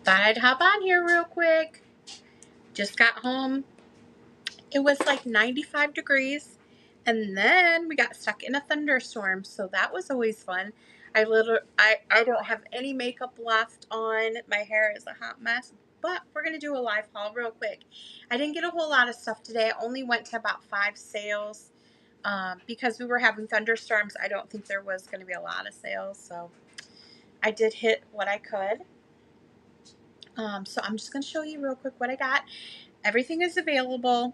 Thought I'd hop on here real quick. Just got home. It was like 95 degrees, and then we got stuck in a thunderstorm, so that was always fun. I don't have any makeup left on. My hair is a hot mess, but we're going to do a live haul real quick. I didn't get a whole lot of stuff today. I only went to about 5 sales. Because we were having thunderstorms, I don't think there was going to be a lot of sales, so I did hit what I could. So I'm just going to show you real quick what I got. Everything is available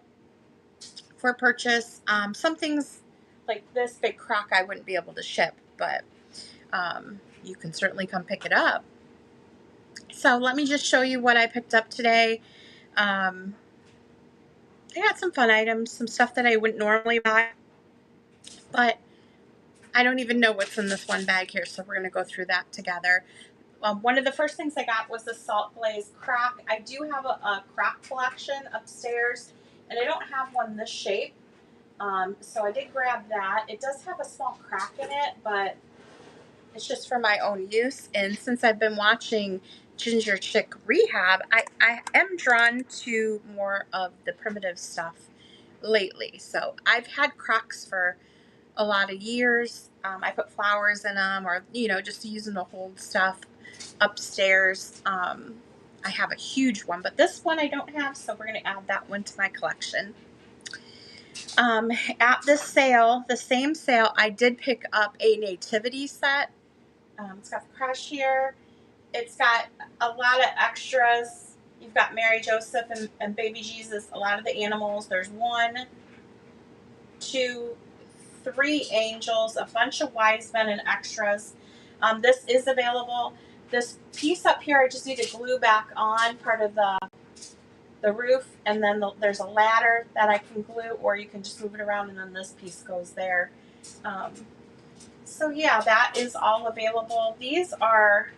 for purchase. Some things like this big crock I wouldn't be able to ship, but you can certainly come pick it up. So let me just show you what I picked up today. I got some fun items, some stuff that I wouldn't normally buy, but I don't even know what's in this one bag here, so we're going to go through that together. One of the first things I got was the Salt Glaze crock. I do have a crock collection upstairs, and I don't have one this shape. So I did grab that. It does have a small crack in it, but it's just for my own use. And since I've been watching Ginger Chick Rehab, I am drawn to more of the primitive stuff lately. So I've had crocks for a lot of years. I put flowers in them, or just using to hold stuff upstairs. I have a huge one, but this one I don't have, so we're going to add that one to my collection. At this sale, the same sale, I did pick up a nativity set. It's got the crush here. It's got a lot of extras. You've got Mary, Joseph, and baby Jesus, a lot of the animals. There's 1, 2, 3 angels, a bunch of wise men and extras. This is available. This piece up here, I just need to glue back on part of the roof, and then there's a ladder that I can glue, or you can just move it around, and then this piece goes there. So yeah, that is all available. These are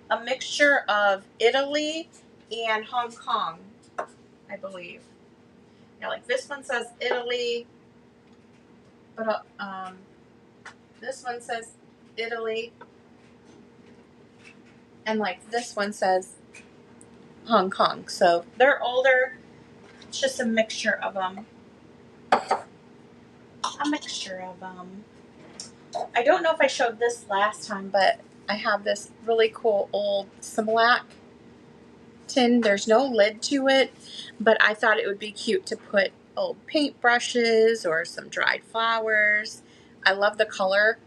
a mixture of Italy and Hong Kong, I believe. Now, like this one says Italy, but this one says Italy, and like this one says Hong Kong. So they're older. It's just a mixture of them. I don't know if I showed this last time, but I have this really cool old Similac tin. There's no lid to it, but I thought it would be cute to put old paintbrushes or some dried flowers. I love the color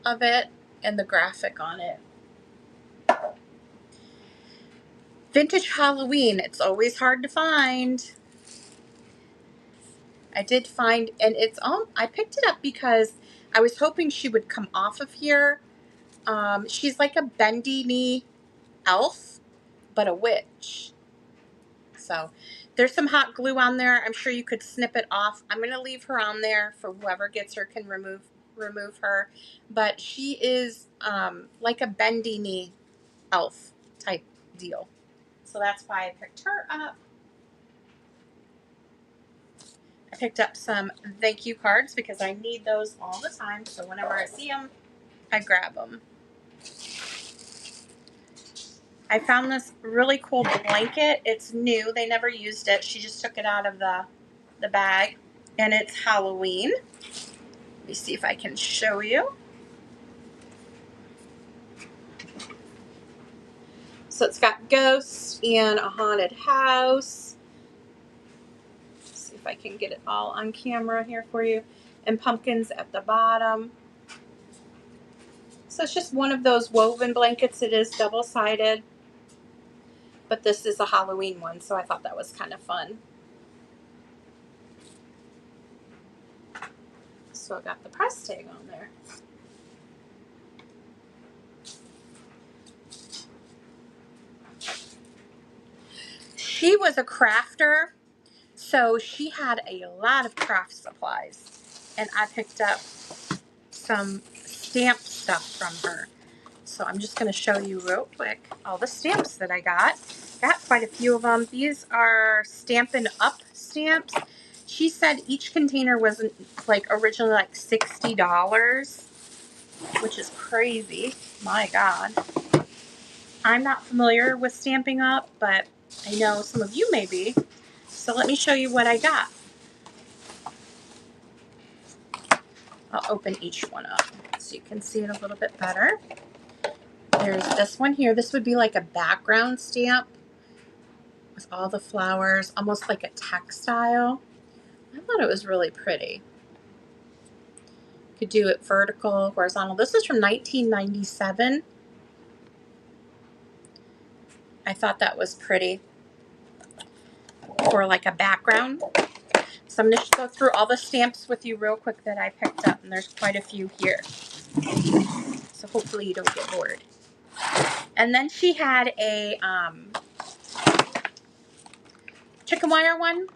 of it and the graphic on it. Vintage Halloween. It's always hard to find. I did find, and I picked it up because I was hoping she would come off of here. She's like a bendy knee elf, but a witch. So there's some hot glue on there. I'm sure you could snip it off. I'm going to leave her on there for whoever gets her can remove her. But she is like a bendy knee elf type deal. So that's why I picked her up. I picked up some thank you cards because I need those all the time. So whenever I see them, I grab them. I found this really cool blanket. It's new. They never used it. She just took it out of the bag. And it's Halloween. Let me see if I can show you. So it's got ghosts and a haunted house. Let's see if I can get it all on camera here for you. And pumpkins at the bottom. So it's just one of those woven blankets. It is double-sided. But this is a Halloween one, so I thought that was kind of fun. So I got the price tag on there. She was a crafter, so she had a lot of craft supplies, and I picked up some stamp stuff from her. So I'm just going to show you real quick all the stamps that I got. Got quite a few of them. These are Stampin' Up! Stamps. She said each container was like originally like $60, which is crazy. My God. I'm not familiar with Stampin' Up, but I know some of you may be. So let me show you what I got. I'll open each one up so you can see it a little bit better. There's this one here. This would be like a background stamp with all the flowers, almost like a textile. I thought it was really pretty. Could do it vertical, horizontal. This is from 1997. I thought that was pretty for like a background. So I'm going to go through all the stamps with you real quick that I picked up, and there's quite a few here. So hopefully you don't get bored. And then she had a chicken wire one.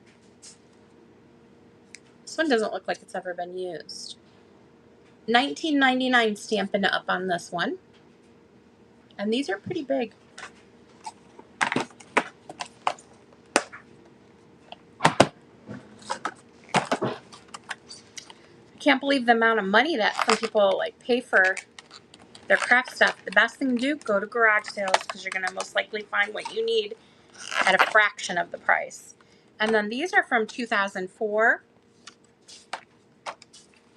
This one doesn't look like it's ever been used. $19.99 Stampin' Up on this one. And these are pretty big. I can't believe the amount of money that some people like pay for their craft stuff. The best thing to do, go to garage sales, because you're going to most likely find what you need at a fraction of the price. And then these are from 2004.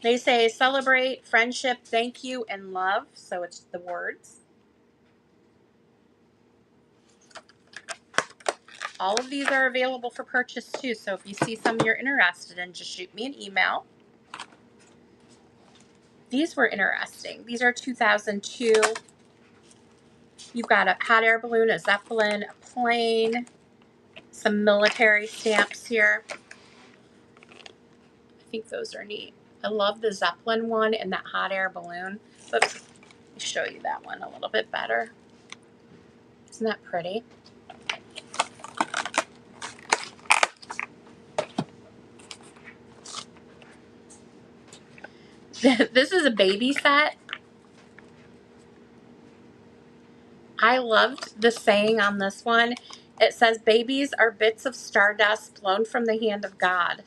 They say celebrate, friendship, thank you, and love. So it's the words. All of these are available for purchase too. So if you see some you're interested in, just shoot me an email. These were interesting. These are 2002. You've got a hot air balloon, a Zeppelin, a plane, some military stamps here. I think those are neat. I love the Zeppelin one and that hot air balloon. Let me show you that one a little bit better. Isn't that pretty? This is a baby set. I loved the saying on this one. It says, babies are bits of stardust blown from the hand of God.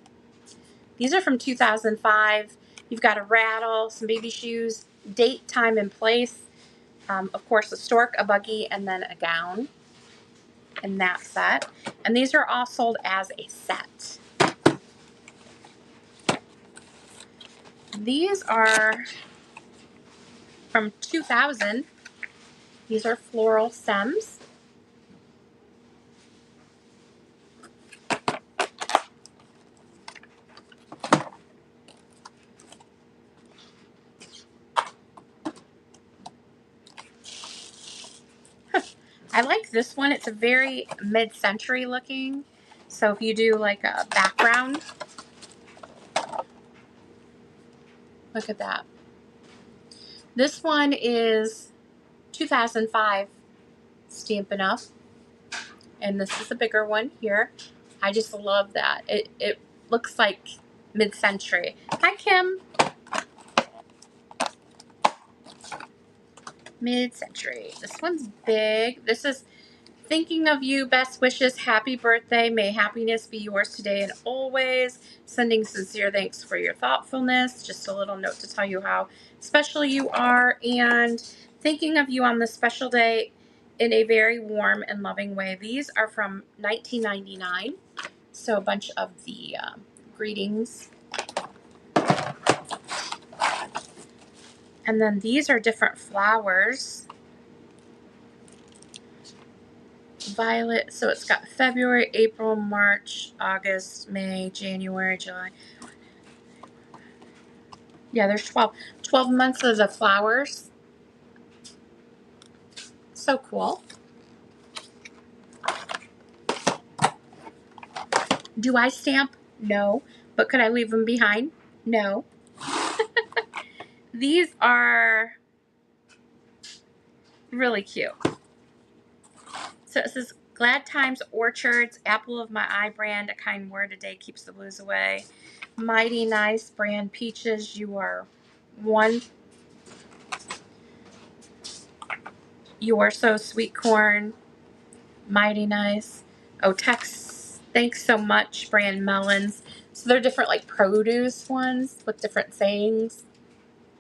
These are from 2005. You've got a rattle, some baby shoes, date, time, and place. Of course, a stork, a buggy, and then a gown in that set. And these are all sold as a set. These are from 2000. These are floral stems. I like this one. It's a very mid-century looking. So if you do like a background, look at that. This one is 2005 Stampin' Up. And this is a bigger one here. I just love that. It looks like mid-century. Hi, Kim. Mid-century. This one's big. This is thinking of you, best wishes, happy birthday. May happiness be yours today and always. Sending sincere thanks for your thoughtfulness. Just a little note to tell you how special you are, and thinking of you on this special day in a very warm and loving way. These are from 1999. So a bunch of the greetings. And then these are different flowers. Violet, so it's got February, April, March, August, May, January, July. Yeah, there's 12 months of the flowers. So cool. Do I stamp? No. But could I leave them behind? No. These are really cute. So it says, Glad Times Orchards, Apple of My Eye brand, a kind word a day keeps the blues away. Mighty Nice brand peaches, you are one. You are so sweet corn. Mighty Nice. Oh, Tex, thanks so much brand melons. So they're different like produce ones with different sayings.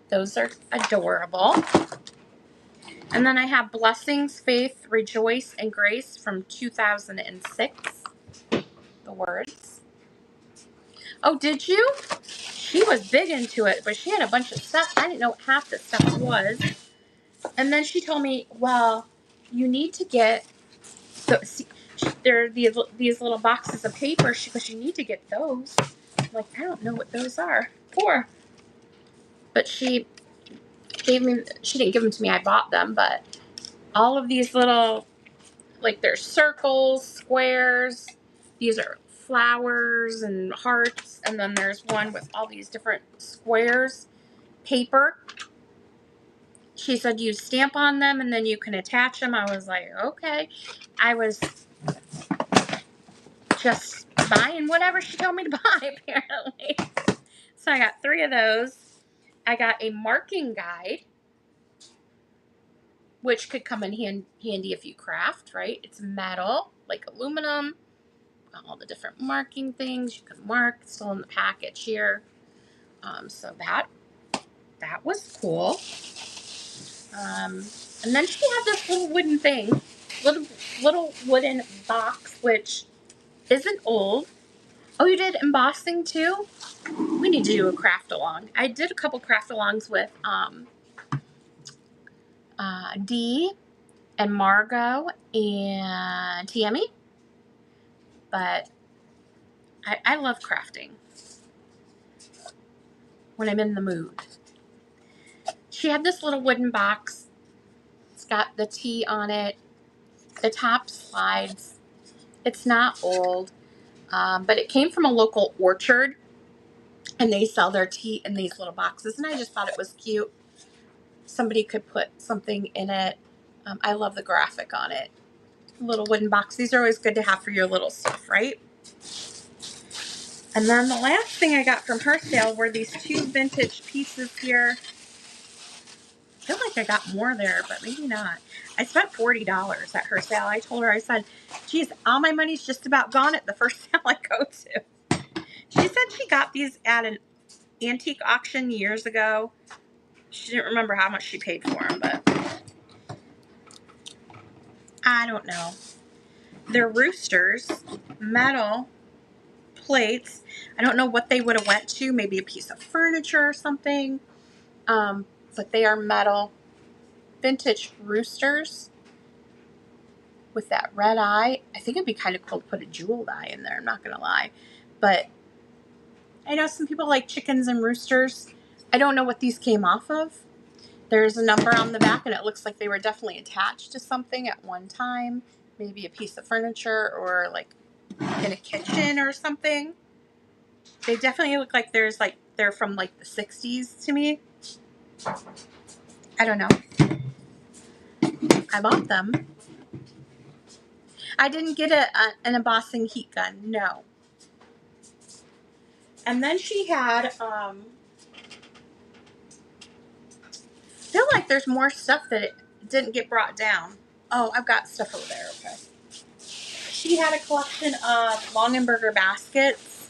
Those are adorable. And then I have Blessings, Faith, Rejoice, and Grace from 2006. The words. Oh, did you? She was big into it, but she had a bunch of stuff. I didn't know what half the stuff was. And then she told me, well, you need to get, there are these little boxes of paper. She goes, you need to get those. I'm like, I don't know what those are for. But she didn't give them to me. I bought them, but all of these little, like there's circles, squares. These are flowers and hearts. And then there's one with all these different squares, paper. She said you stamp on them and then you can attach them. I was like, okay. I was just buying whatever she told me to buy, apparently. So I got 3 of those. I got a marking guide, which could come in handy if you craft, right? It's metal, like aluminum. Got all the different marking things you can mark. It's still in the package here. So that was cool. And then she had this little wooden thing, little wooden box, which isn't old. Oh, you did embossing too? We need to do a craft along. I did a couple craft alongs with Dee and Margot and Tammy, but I love crafting when I'm in the mood. She had this little wooden box. It's got the tea on it. The top slides. It's not old, but it came from a local orchard, and they sell their tea in these little boxes, and I just thought it was cute. Somebody could put something in it. I love the graphic on it. Little wooden box. These are always good to have for your little stuff, right? And then the last thing I got from her sale were these 2 vintage pieces here. I feel like I got more there, but maybe not. I spent $40 at her sale. I told her, I said, geez, all my money's just about gone at the first sale I go to. She said she got these at an antique auction years ago. She didn't remember how much she paid for them, but I don't know. They're roosters, metal plates. I don't know what they would have went to. Maybe a piece of furniture or something. But they are metal vintage roosters with that red eye. I think it'd be kind of cool to put a jeweled eye in there. I'm not going to lie. But I know some people like chickens and roosters. I don't know what these came off of. There's a number on the back, and it looks like they were definitely attached to something at one time. Maybe a piece of furniture or like in a kitchen or something. They definitely look like they're from like the 60s to me. I don't know. I bought them. I didn't get an embossing heat gun, no. And then she had, I feel like there's more stuff that it didn't get brought down. Oh, I've got stuff over there, okay. She had a collection of Longaberger baskets.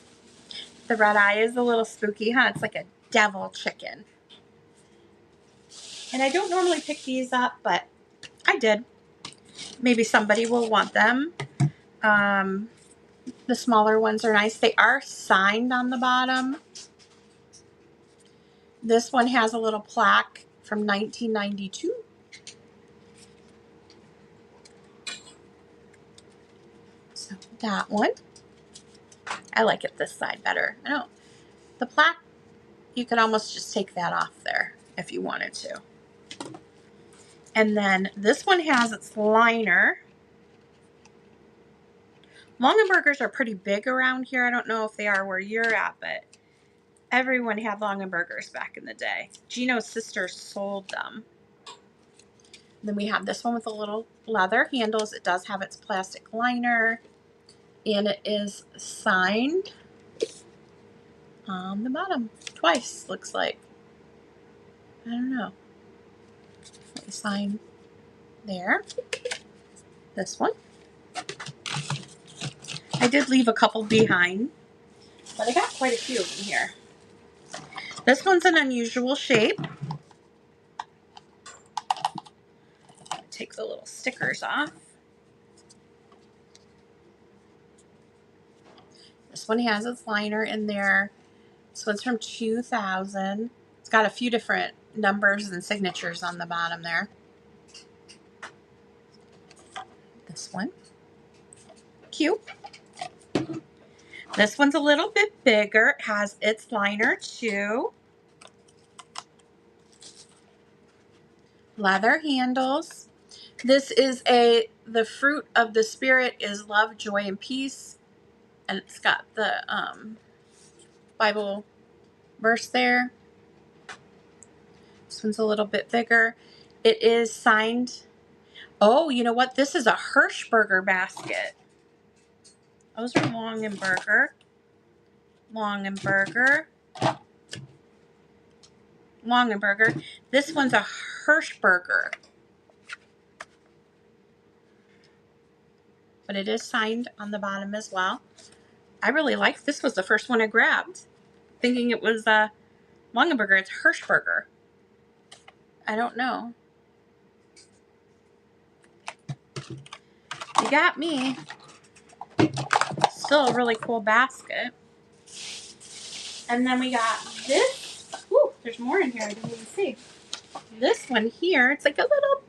The red eye is a little spooky, huh? It's like a devil chicken. And I don't normally pick these up, but I did. Maybe somebody will want them. The smaller ones are nice. They are signed on the bottom. This one has a little plaque from 1992. So that one. I like it this side better. I don't. The plaque, you could almost just take that off there if you wanted to. And then this one has its liner. Longabergers are pretty big around here. I don't know if they are where you're at, but everyone had Longabergers back in the day. Gino's sister sold them. Then we have this one with the little leather handles. It does have its plastic liner, and it is signed on the bottom twice, looks like. I don't know. Sign there. This one. I did leave a couple behind, but I got quite a few of them here. This one's an unusual shape. take the little stickers off. This one has its liner in there. This one's from 2000. It's got a few different numbers and signatures on the bottom there. This one. Cute. This one's a little bit bigger. It has its liner too. Leather handles. This is the fruit of the spirit is love, joy, and peace. And it's got the Bible verse there. This one's a little bit bigger. It is signed. Oh, you know what? This is a Hirschberger basket. Those are Longaberger. Longaberger. Longaberger. This one's a Hirschberger. But it is signed on the bottom as well. I really like this. Was the first one I grabbed, thinking it was Longaberger. It's Hirschberger. I don't know. You got me. Still a really cool basket. And then we got this. Ooh, there's more in here I didn't even see. This one here, it's like a little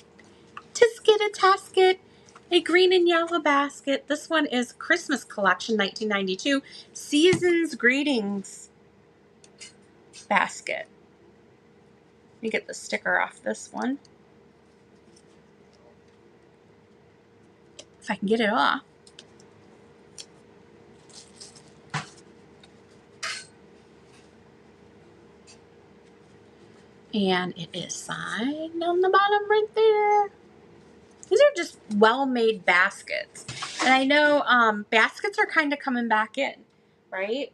tisket, a tasket, a green and yellow basket. This one is Christmas Collection 1992 Season's Greetings basket. Let me get the sticker off this one. If I can get it off. And it is signed on the bottom right there. These are just well-made baskets. And I know baskets are kind of coming back in, right?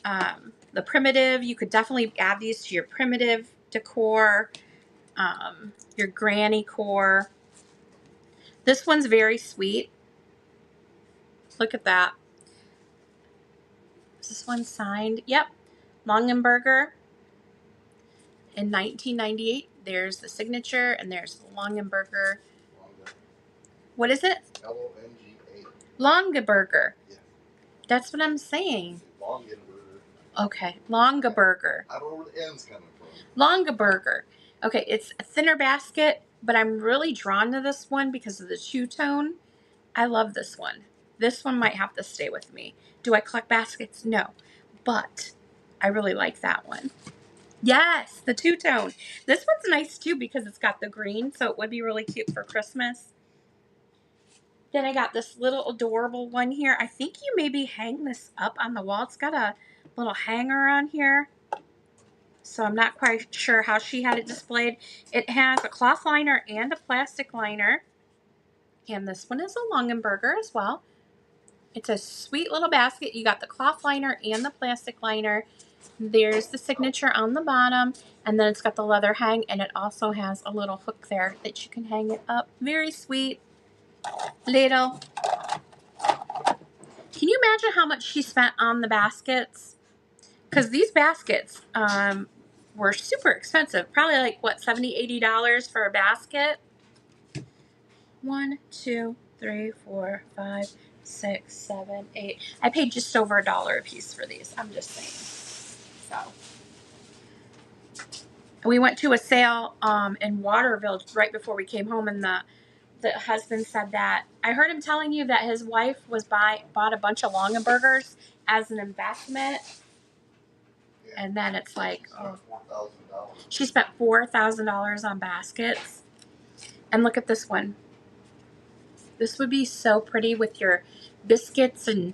The primitive, you could definitely add these to your primitive decor, your granny core. This one's very sweet. Look at that. Is this one signed? Yep. Longaberger. In 1998, there's the signature, and there's the Longaberger. What is it? Longaberger. Longaberger. Yeah. That's what I'm saying. Longaberger. Okay, Longaberger. I don't know where the N's coming from. Longaberger. Okay, it's a thinner basket, but I'm really drawn to this one because of the two-tone. I love this one. This one might have to stay with me. Do I collect baskets? No. But I really like that one. Yes, the two-tone. This one's nice too because it's got the green, so it would be really cute for Christmas. Then I got this little adorable one here. I think you maybe hang this up on the wall. It's got a little hanger on here. So I'm not quite sure how she had it displayed. It has a cloth liner and a plastic liner. And this one is a Longaberger as well. It's a sweet little basket. You got the cloth liner and the plastic liner. There's the signature on the bottom, and then it's got the leather hang, and it also has a little hook there that you can hang it up. Very sweet. Little. Can you imagine how much she spent on the baskets? Because these baskets were super expensive. Probably like, what, $70, $80 for a basket? 1, 2, 3, 4, 5, 6, 7, 8. I paid just over $1 a piece for these. I'm just saying. So we went to a sale in Waterville right before we came home, and the husband said that I heard him telling you that his wife was bought a bunch of Longabergers as an investment, and then it's like, oh, she spent $4,000 on baskets. And look at this one. This would be so pretty with your biscuits and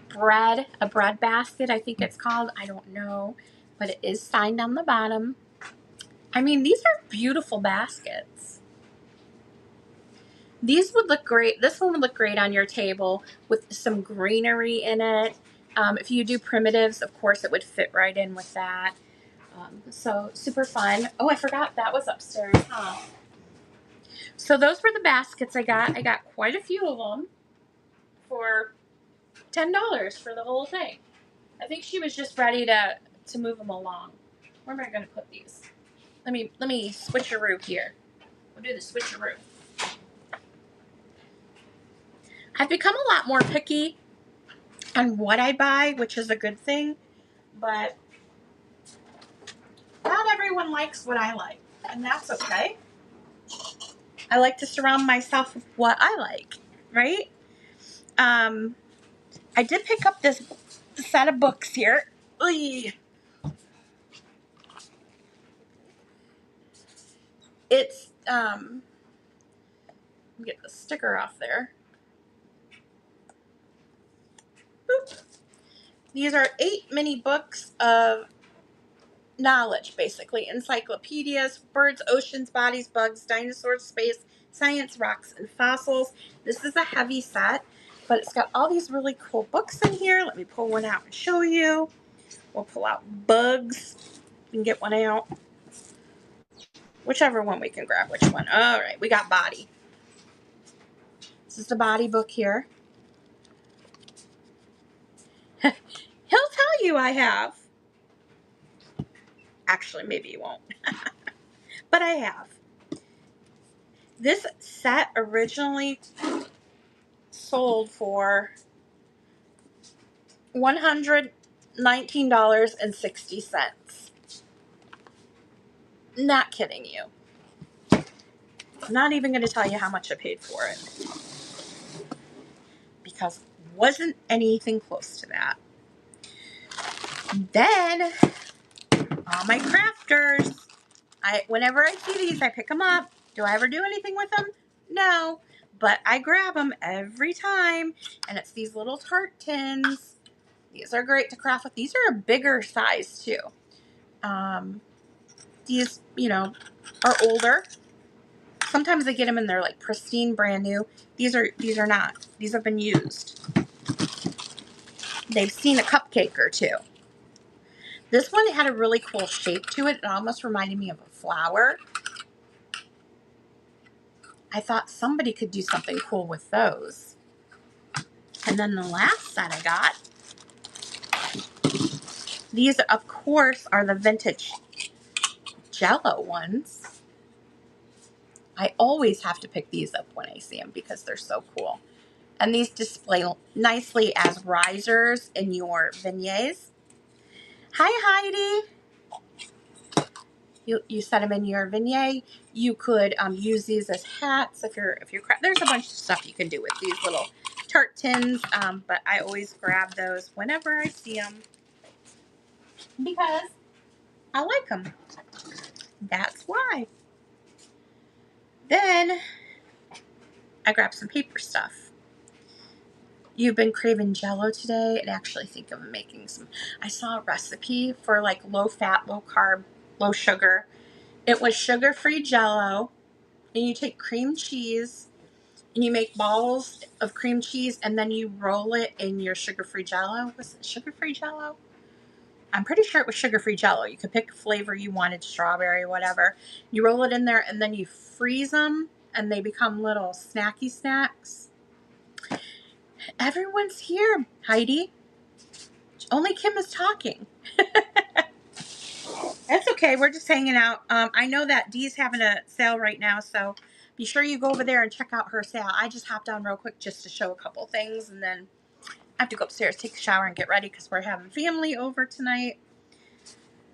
bread, a bread basket, I think it's called. I don't know, but it is signed on the bottom. I mean, these are beautiful baskets. These would look great. This one would look great on your table with some greenery in it. If you do primitives, of course, it would fit right in with that. So super fun. Oh, I forgot that was upstairs, huh? So those were the baskets I got. I got quite a few of them for $10 for the whole thing. I think she was just ready to move them along. Where am I going to put these? Let me switcheroo here. We'll do the switcheroo. I've become a lot more picky on what I buy, which is a good thing, but not everyone likes what I like, and that's okay. I like to surround myself with what I like, right? I did pick up this set of books here. Oy. It's, get the sticker off there. Boop. These are 8 mini books of knowledge, basically. Encyclopedias, birds, oceans, bodies, bugs, dinosaurs, space, science, rocks, and fossils. This is a heavy set, but it's got all these really cool books in here. Let me pull one out and show you. We'll pull out bugs. We can get one out. Whichever one we can grab, which one. All right, we got body. This is the body book here. He'll tell you I have. Actually, maybe he won't. But I have. This set originally sold for $119.60. Not kidding you. I'm not even going to tell you how much I paid for it, because it wasn't anything close to that. Then, all my crafters. Whenever I see these, I pick them up. Do I ever do anything with them? No. But I grab them every time. And it's these little tart tins. These are great to craft with. These are a bigger size too. These, are older. Sometimes I get them and they're like pristine, brand new. These are not. These have been used. They've seen a cupcake or two. This one had a really cool shape to it. It almost reminded me of a flower. I thought somebody could do something cool with those. And then the last set I got, these, of course, are the vintage Jello ones. I always have to pick these up when I see them because they're so cool. And these display nicely as risers in your beignets. Hi, Heidi. You set them in your beignet. You could use these as hats if you're there's a bunch of stuff you can do with these little tart tins. But I always grab those whenever I see them because I like them. That's why. Then I grabbed some paper stuff. You've been craving Jello today, and actually think of making some. I saw a recipe for like low fat, low carb, low sugar. It was sugar-free Jello, and you take cream cheese and you make balls of cream cheese, and then you roll it in your sugar-free Jello. Was it sugar-free Jello? I'm pretty sure it was sugar-free Jello. You could pick a flavor you wanted, strawberry, whatever. You roll it in there, and then you freeze them, and they become little snacky snacks. Everyone's here, Heidi. Only Kim is talking. That's okay. We're just hanging out. I know that Dee's having a sale right now, so be sure you go over there and check out her sale. I just hopped on real quick just to show a couple things, and then I have to go upstairs, take a shower, and get ready because we're having family over tonight.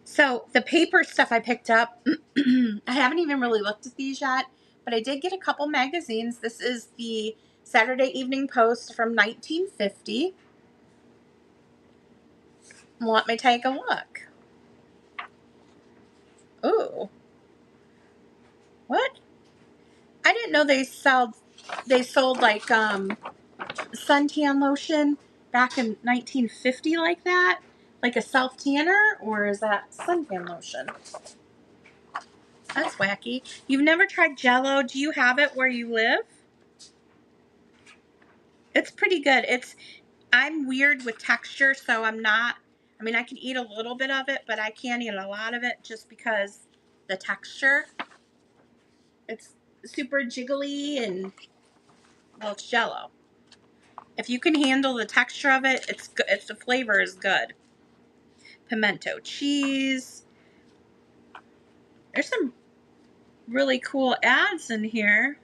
So the paper stuff I picked up, I haven't even really looked at these yet, but I did get a couple magazines. This is the Saturday Evening Post from 1950. Let me take a look. Ooh. What? I didn't know they sold like suntan lotion back in 1950 like that. Like a self tanner, or is that suntan lotion? That's wacky. You've never tried Jello? Do you have it where you live? It's pretty good. I'm weird with texture, so I'm not. I mean, I can eat a little bit of it, but I can't eat a lot of it just because the texture. It's super jiggly and, well, it's Jello. If you can handle the texture of it, it's good. The flavor is good. Pimento cheese. There's some really cool ads in here.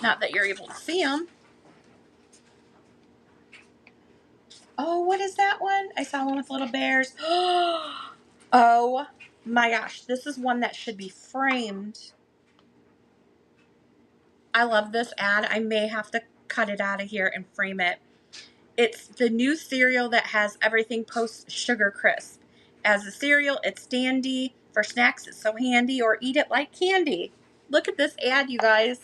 Not that you're able to see them. Oh, what is that one? I saw one with little bears. Oh my gosh, this is one that should be framed. I love this ad. I may have to cut it out of here and frame it. It's the new cereal that has everything post Sugar Crisp. As a cereal, it's dandy. For snacks, it's so handy, or eat it like candy. Look at this ad, you guys.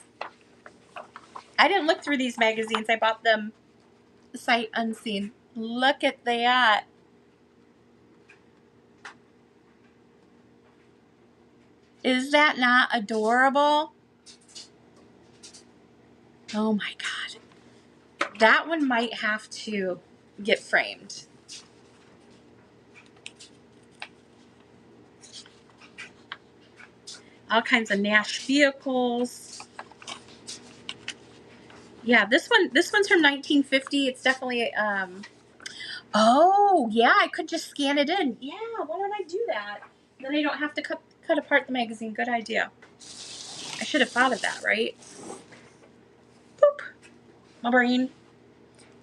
I didn't look through these magazines. I bought them sight unseen. Look at that. Is that not adorable? Oh my God. That one might have to get framed. All kinds of Nash vehicles. Yeah, this one's from 1950. It's definitely oh, yeah, I could just scan it in. Yeah, why don't I do that? Then I don't have to cut apart the magazine. Good idea. I should have thought of that, right? Boop. My brain.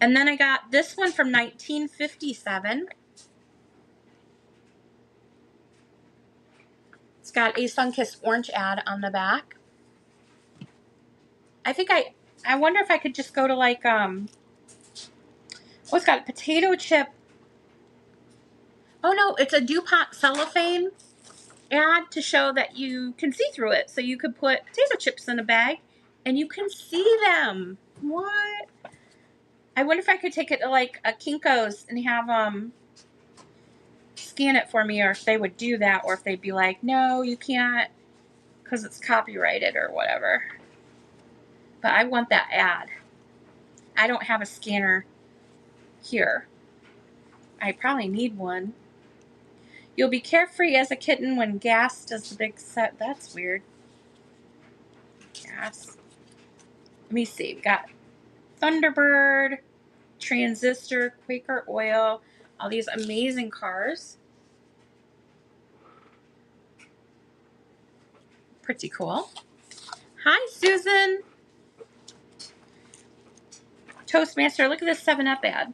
And then I got this one from 1957. It's got a Sunkist orange ad on the back. I think I wonder if I could just go to like, oh, it's got a potato chip. Oh no, it's a DuPont cellophane ad to show that you can see through it. So you could put potato chips in a bag and you can see them. What? I wonder if I could take it to like a Kinko's and have scan it for me, or if they would do that, or if they'd be like, no, you can't because it's copyrighted or whatever. But I want that ad. I don't have a scanner here. I probably need one. You'll be carefree as a kitten when gas does the big set. That's weird. Gas. Let me see. We got Thunderbird, Transistor, Quaker Oil, all these amazing cars. Pretty cool. Hi, Susan. Toastmaster, look at this 7-Up ad.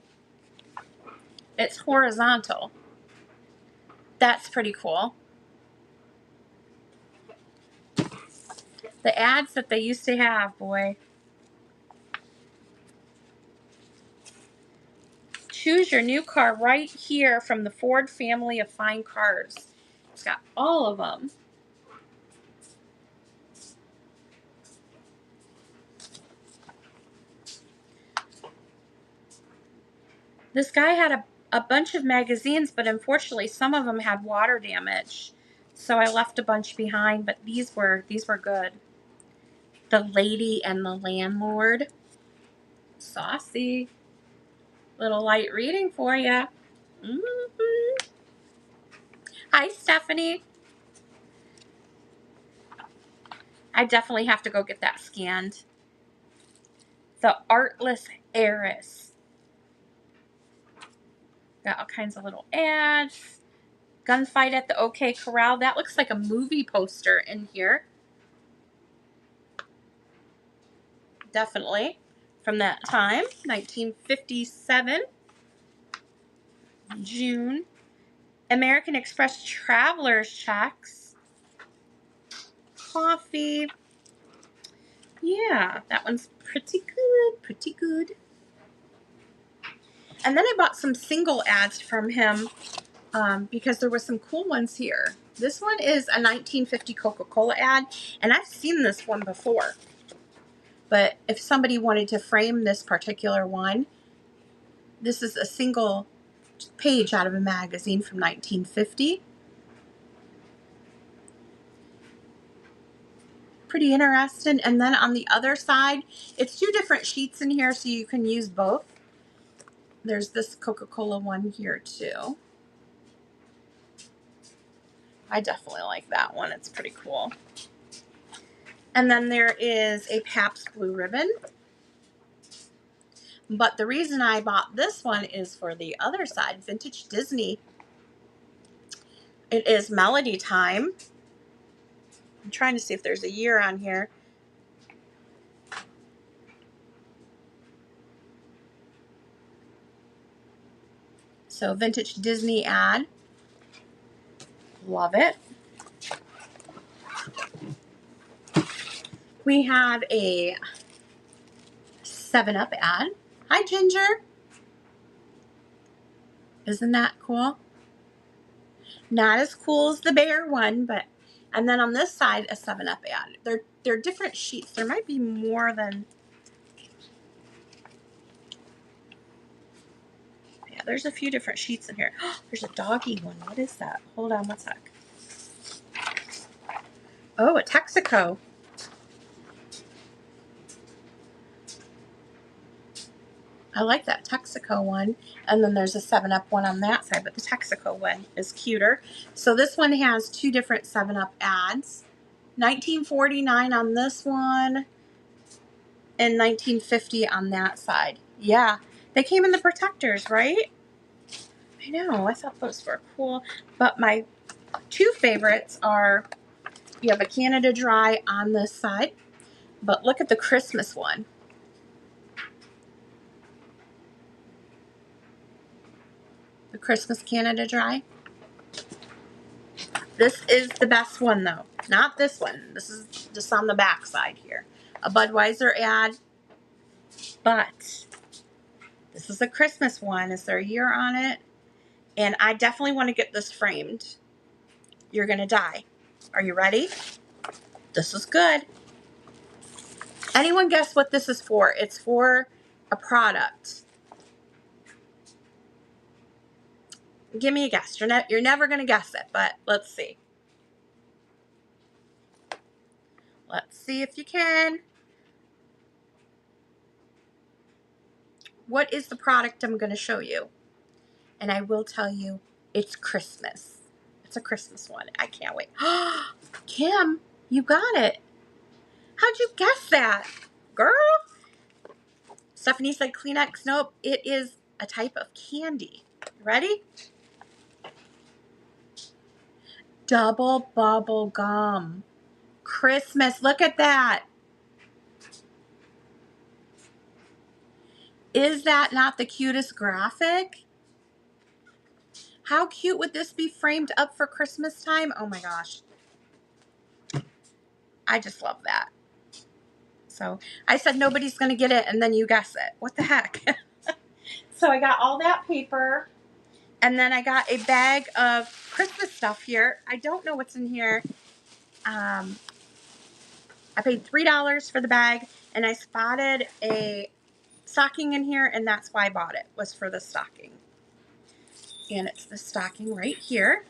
It's horizontal. That's pretty cool. The ads that they used to have, boy. Choose your new car right here from the Ford family of fine cars. It's got all of them. This guy had a bunch of magazines, but unfortunately some of them had water damage. So I left a bunch behind, but these were good. The Lady and the Landlord. Saucy. Little light reading for you. Mm-hmm. Hi, Stephanie. I definitely have to go get that scanned. The Artless Heiress. Got all kinds of little ads. Gunfight at the OK Corral. That looks like a movie poster in here. Definitely from that time. 1957. June. American Express Traveler's Checks. Coffee. Yeah, that one's pretty good. Pretty good. And then I bought some single ads from him because there were some cool ones here. This one is a 1950 Coca-Cola ad, and I've seen this one before. But if somebody wanted to frame this particular one, this is a single page out of a magazine from 1950. Pretty interesting. And then on the other side, it's 2 different sheets in here, so you can use both. There's this Coca-Cola one here too. I definitely like that one. It's pretty cool. And then there is a Pabst Blue Ribbon. But the reason I bought this one is for the other side, Vintage Disney. It is Melody Time. I'm trying to see if there's a year on here. So vintage Disney ad. Love it. We have a 7-Up ad. Hi, Ginger. Isn't that cool? Not as cool as the bear one, but, and then on this side, a 7-Up ad. They're different sheets. There might be more than, yeah, there's a few different sheets in here. There's a doggy one. What is that? Hold on one sec. Oh, a Texaco. I like that Texaco one. And then there's a 7-Up one on that side, but the Texaco one is cuter. So this one has two different 7-Up ads. $19.49 on this one and $19.50 on that side. Yeah, they came in the protectors, right? I know, I thought those were cool. But my two favorites are, you have a Canada Dry on this side, but look at the Christmas one. The Christmas Canada Dry. This is the best one though, not this one. This is just on the back side here. A Budweiser ad, but this is a Christmas one. Is there a year on it? And I definitely want to get this framed. You're gonna die. Are you ready? This is good. Anyone guess what this is for? It's for a product. Give me a guess. You're never going to guess it, but let's see. Let's see if you can. What is the product I'm going to show you? And I will tell you, it's Christmas. It's a Christmas one. I can't wait. Kim, you got it. How'd you guess that? Girl? Stephanie said Kleenex. Nope, it is a type of candy. Ready? Double bubble gum. Christmas. Look at that. Is that not the cutest graphic? How cute would this be framed up for Christmas time? Oh my gosh. I just love that. So I said nobody's going to get it, and then you guess it. What the heck? So I got all that paper, and then I got a bag of Christmas stuff here. I don't know what's in here. I paid $3 for the bag, and I spotted a stocking in here, and that's why I bought it, was for the stocking. And it's the stocking right here.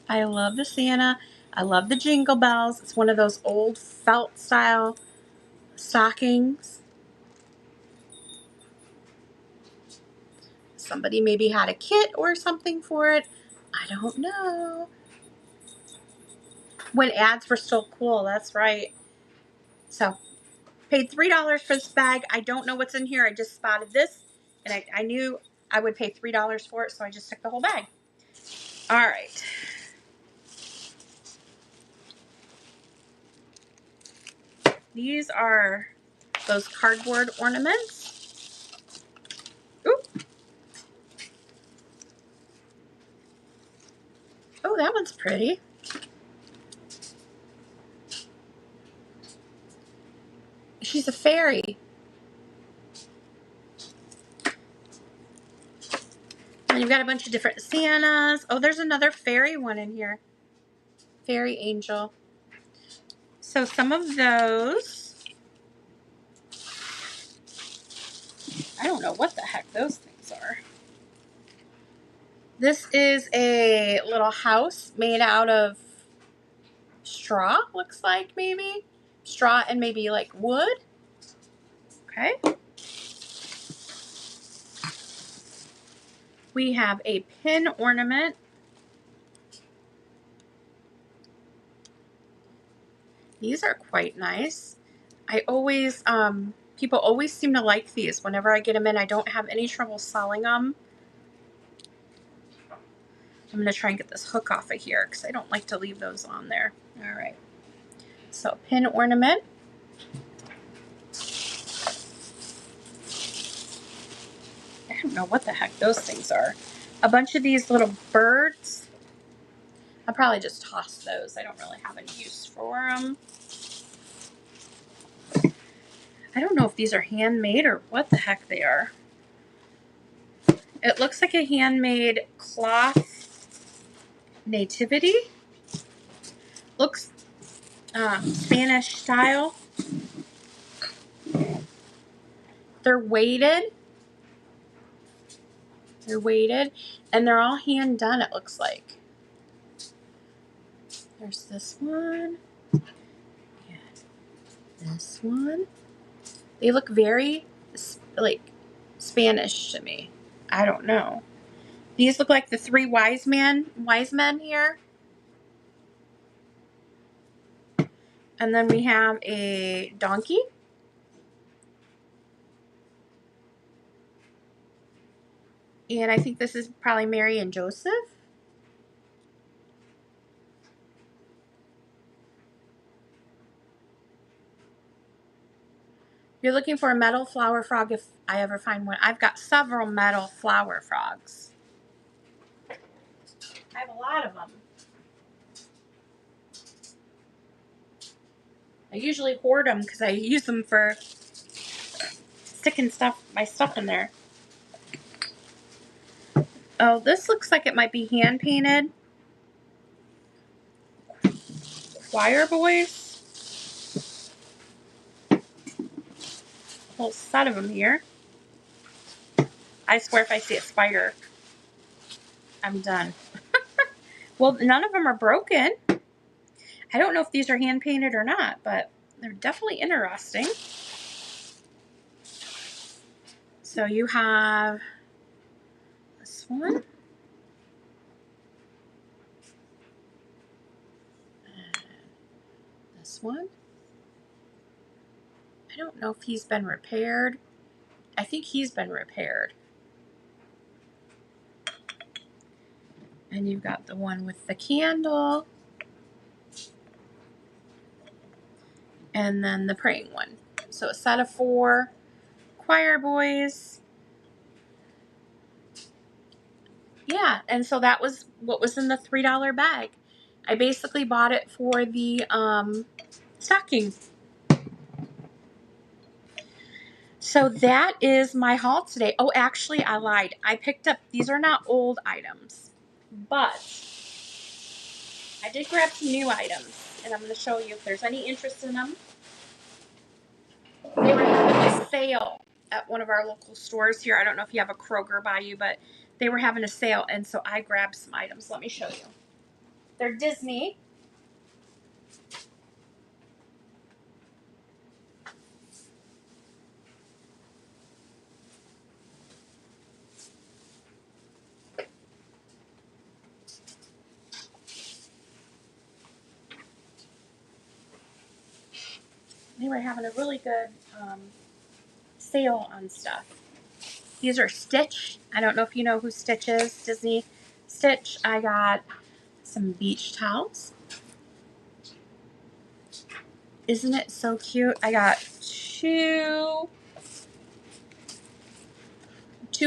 I love the Santa. I love the Jingle Bells. It's one of those old felt style stockings. Somebody maybe had a kit or something for it. I don't know. When ads were still cool, that's right. So, paid $3 for this bag. I don't know what's in here. I just spotted this, and I knew I would pay $3 for it, so I just took the whole bag. All right. These are those cardboard ornaments. Ooh. Oh, that one's pretty. She's a fairy. And you've got a bunch of different Santas. Oh, there's another fairy one in here. Fairy angel. So some of those, I don't know what the heck those things are. This is a little house made out of straw, looks like, maybe. Straw and maybe like wood. Okay. We have a pin ornament. These are quite nice. I always, people always seem to like these. Whenever I get them in, I don't have any trouble selling them. I'm going to try and get this hook off of here because I don't like to leave those on there. All right. So pin ornament. I don't know what the heck those things are. A bunch of these little birds. I'll probably just toss those. I don't really have any use for them. I don't know if these are handmade or what the heck they are. It looks like a handmade cloth nativity. Looks Spanish style. They're weighted. They're weighted. And they're all hand done, it looks like. There's this one. Yeah. This one. They look very, like, Spanish to me. I don't know. These look like the three wise men here. And then we have a donkey. And I think this is probably Mary and Joseph. You're looking for a metal flower frog if I ever find one. I've got several metal flower frogs. I have a lot of them. I usually hoard them because I use them for sticking my stuff in there. Oh, this looks like it might be hand painted. Choir boys. A whole set of them here. I swear if I see a spider, I'm done. Well, none of them are broken. I don't know if these are hand painted or not, but they're definitely interesting. So you have this one. And this one. I don't know if he's been repaired. I think he's been repaired. And you've got the one with the candle. And then the praying one. So a set of 4 choir boys. Yeah, and so that was what was in the $3 bag. I basically bought it for the stocking. So that is my haul today. Oh, actually, I lied. I picked up, these are not old items, but I did grab some new items, and I'm going to show you if there's any interest in them. They were having a sale at one of our local stores here. I don't know if you have a Kroger by you, but they were having a sale, and so I grabbed some items. Let me show you. They're Disney. They were having a really good sale on stuff. These are Stitch. I don't know if you know who Stitch is. Disney Stitch. I got some beach towels. Isn't it so cute? I got two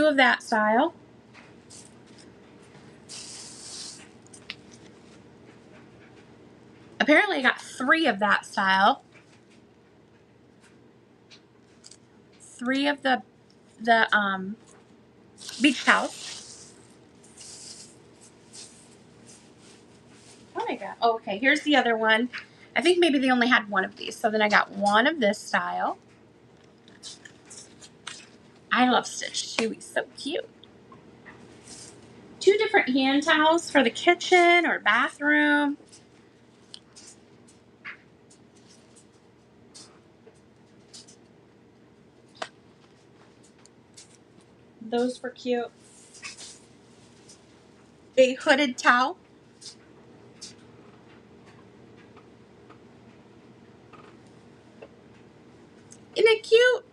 of that style. Apparently I got 3 of that style. 3 of the beach towels. What I got? Oh, okay, here's the other one. I think maybe they only had 1 of these. So then I got 1 of this style. I love Stitch too. He's so cute. 2 different hand towels for the kitchen or bathroom. Those were cute. A hooded towel. Isn't it cute?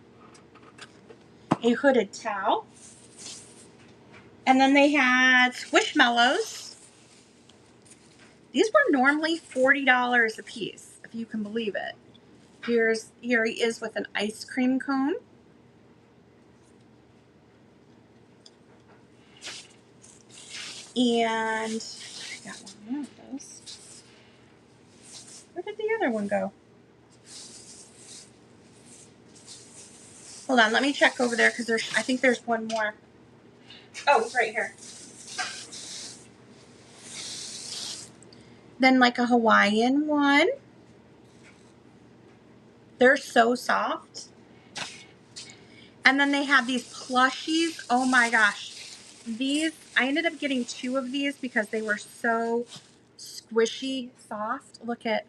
A hooded towel. And then they had Squishmallows. These were normally $40 a piece. If if you can believe it. Here he is with an ice cream cone. And I got one more of those. Where did the other one go? Hold on, let me check over there because I think there's one more. Oh, it's right here. Then like a Hawaiian one. They're so soft. And then they have these plushies. Oh my gosh. These, I ended up getting 2 of these because they were so squishy soft. Look at,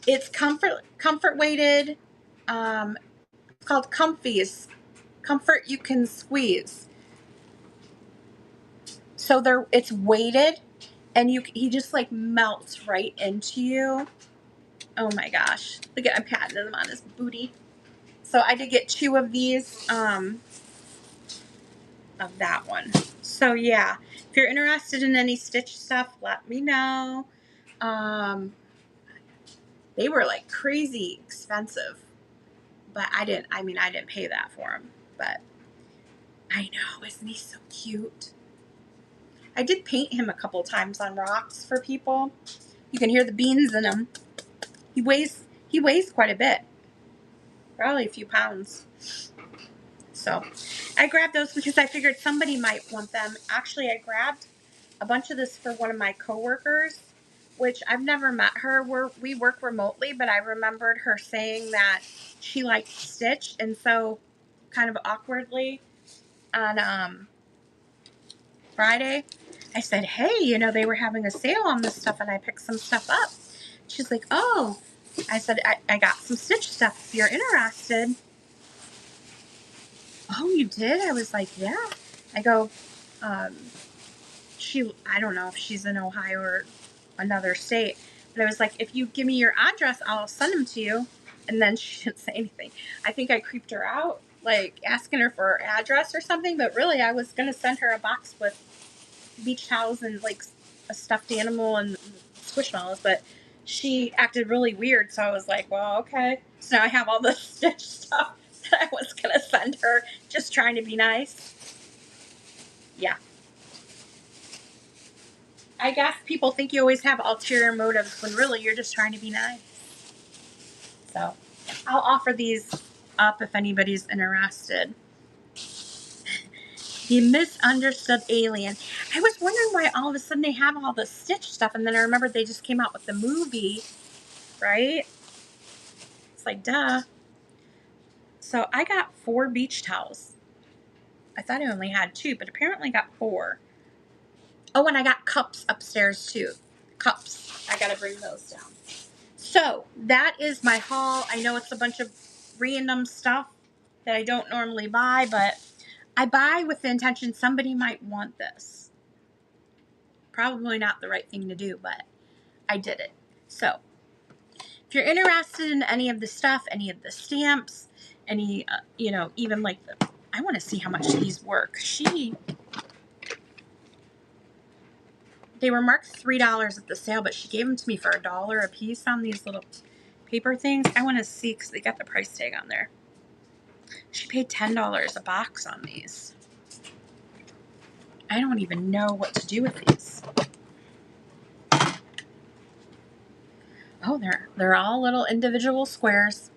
it's comfort weighted. It's called Comfies. Comfort you can squeeze. So it's weighted, and he just like melts right into you. Oh my gosh. Look at, I'm patting him on his booty. So I did get 2 of these, of that one. So yeah, if you're interested in any Stitch stuff, let me know. They were like crazy expensive, but I didn't pay that for them, but I know, isn't he so cute? I did paint him a couple times on rocks for people. You can hear the beans in him. He weighs quite a bit, probably a few pounds. So I grabbed those because I figured somebody might want them. Actually, I grabbed a bunch of this for one of my coworkers, which I've never met her. We work remotely, but I remembered her saying that she liked Stitch, and so kind of awkwardly on Friday, I said, hey, they were having a sale on this stuff, and I picked some stuff up. She's like, oh. I said, I got some Stitch stuff if you're interested. Oh, you did? I was like, yeah. I go, I don't know if she's in Ohio or another state, but I was like, if you give me your address, I'll send them to you. And then she didn't say anything. I think I creeped her out, like asking her for her address or something, but really I was going to send her a box with beach towels and like a stuffed animal and squishmallows, but she acted really weird, so I was like, well, okay. So now I have all the Stitch stuff that I was going to send her, just trying to be nice. Yeah. I guess people think you always have ulterior motives when really you're just trying to be nice. So I'll offer these up if anybody's interested. The Misunderstood Alien. I was wondering why all of a sudden they have all the Stitch stuff, and then I remembered they just came out with the movie, right? It's like, duh. So I got 4 beach towels. I thought I only had 2, but apparently I got 4. Oh, and I got cups upstairs too. Cups. I gotta bring those down. So that is my haul. I know it's a bunch of random stuff that I don't normally buy, but I buy with the intention somebody might want this. Probably not the right thing to do, but I did it. So if you're interested in any of the stuff, any of the stamps, any, even like I want to see how much these work. They were marked $3 at the sale, but she gave them to me for $1 a piece on these little paper things. I want to see because they got the price tag on there. She paid $10 a box on these. I don't even know what to do with these. Oh, they're all little individual squares.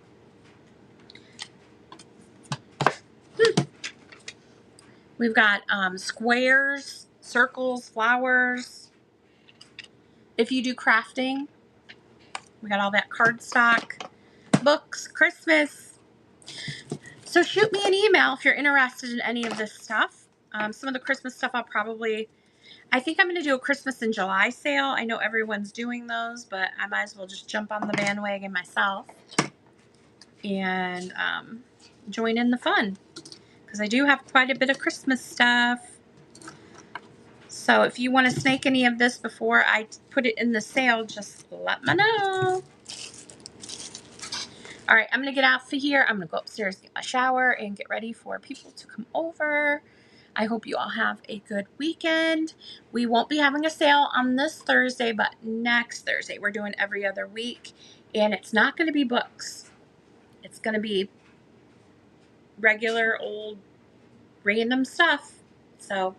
We've got squares, circles, flowers. If you do crafting, we got all that cardstock, books, Christmas. So shoot me an email if you're interested in any of this stuff. Some of the Christmas stuff I think I'm going to do a Christmas in July sale. I know everyone's doing those, but I might as well just jump on the bandwagon myself and join in the fun, because I do have quite a bit of Christmas stuff. So if you want to snake any of this before I put it in the sale, just let me know. All right, I'm going to get out of here. I'm going to go upstairs, get my shower, and get ready for people to come over. I hope you all have a good weekend. We won't be having a sale on this Thursday, but next Thursday. We're doing every other week, and it's not going to be books. It's going to be regular old random stuff. So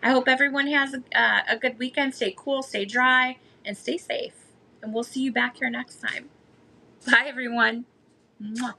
I hope everyone has a good weekend. Stay cool, stay dry, and stay safe. And we'll see you back here next time. Bye, everyone. Mwah.